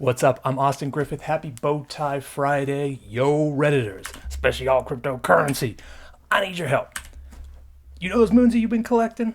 What's up? I'm Austin Griffith. Happy Bow Tie Friday. Yo, Redditors, especially all cryptocurrency. I need your help. You know those moons that you've been collecting?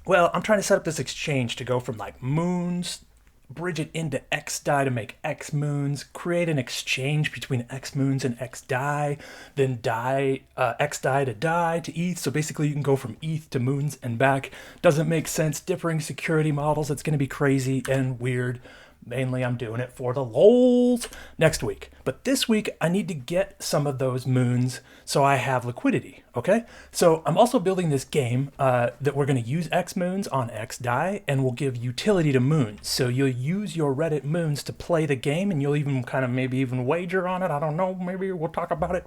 Well, I'm trying to set up this exchange to go from like moons, bridge it into xDAI to make xMOONs, create an exchange between xMOONs and xDAI, then xDAI to DAI to ETH. So basically you can go from ETH to moons and back. Doesn't make sense. Differing security models. It's going to be crazy and weird. Mainly I'm doing it for the lols next week. But this week I need to get some of those moons so I have liquidity, okay? So I'm also building this game that we're going to use xMOONs on xDAI and we'll give utility to moons. So you'll use your Reddit moons to play the game and you'll even kind of maybe even wager on it. I don't know, maybe we'll talk about it.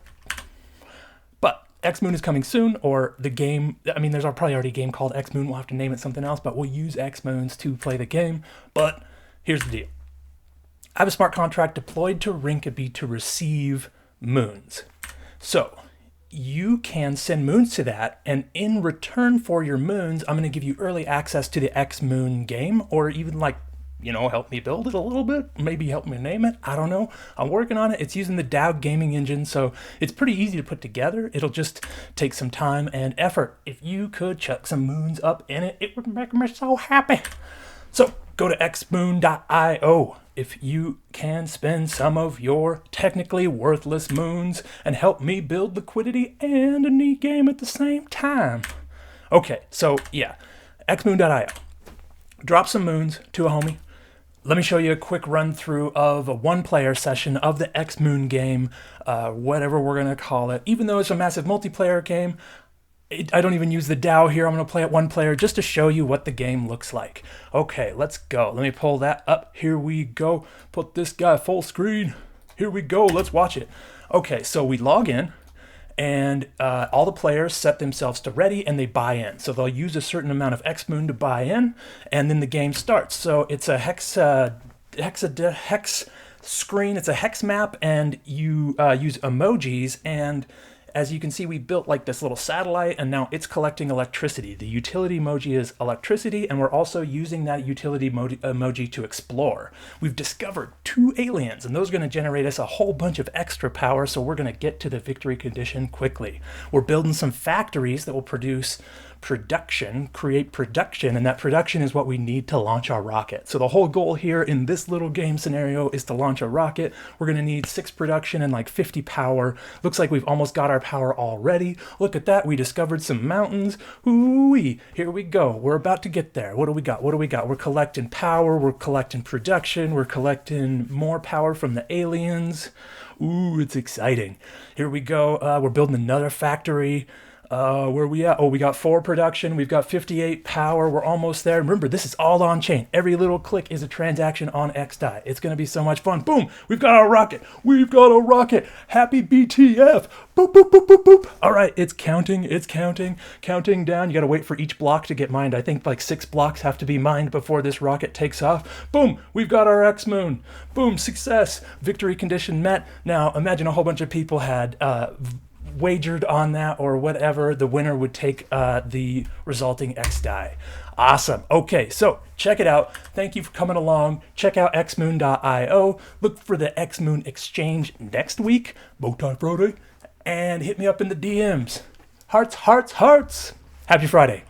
But xMOON is coming soon, or the game, there's probably already a game called xMOON. We'll have to name it something else, but we'll use xMOONs to play the game. But here's the deal. I have a smart contract deployed to Rinkeby to receive moons. So you can send moons to that, and in return for your moons, I'm going to give you early access to the xMOON game, or even help me build it a little bit, maybe help me name it. I don't know. I'm working on it. It's using the DAO gaming engine, so it's pretty easy to put together. It'll just take some time and effort. If you could chuck some moons up in it, it would make me so happy. So go to xMOON.io if you can spend some of your technically worthless moons and help me build liquidity and a neat game at the same time. Okay, so yeah, xMOON.io. Drop some moons to a homie. Let me show you a quick run through of a one-player session of the xMOON game, whatever we're going to call it. Even though it's a massive multiplayer game, I don't even use the DAO here. I'm going to play it one player just to show you what the game looks like. Okay, let's go. Let me pull that up. Here we go. Put this guy full screen. Here we go. Let's watch it. Okay, so we log in, and all the players set themselves to ready, and they buy in. So they'll use a certain amount of xMOON to buy in, and then the game starts. So it's a hex screen. It's a hex map, and you use emojis, and as you can see, we built like this little satellite, and now it's collecting electricity. The utility emoji is electricity, and we're also using that utility emoji to explore. We've discovered 2 aliens, and those are going to generate us a whole bunch of extra power, so we're going to get to the victory condition quickly. We're building some factories that will create production, and that production is what we need to launch our rocket. So the whole goal here in this little game scenario is to launch a rocket. We're going to need 6 production and like 50 power. Looks like we've almost got our power already. Look at that. We discovered some mountains. Ooh-wee. Here we go. We're about to get there. What do we got? We're collecting power. We're collecting production. We're collecting more power from the aliens. Ooh, it's exciting. Here we go. We're building another factory. Where are we at? Oh, we got 4 production. We've got 58 power. We're almost there. Remember, this is all on chain. Every little click is a transaction on xDAI. It's going to be so much fun. Boom. We've got our rocket. We've got a rocket. Happy BTF. Boop, boop, boop, boop, boop. All right. It's counting. It's counting. Counting down. You got to wait for each block to get mined. I think like 6 blocks have to be mined before this rocket takes off. Boom. We've got our xMOON. Boom. Success. Victory condition met. Now, imagine a whole bunch of people had wagered on that or whatever. The winner would take the resulting xDAI. Awesome. Okay, so check it out. Thank you for coming along. Check out xMOON.io. Look for the xMOON exchange next week, Bowtie Friday, and hit me up in the DMs. Hearts, hearts, hearts. Happy Friday.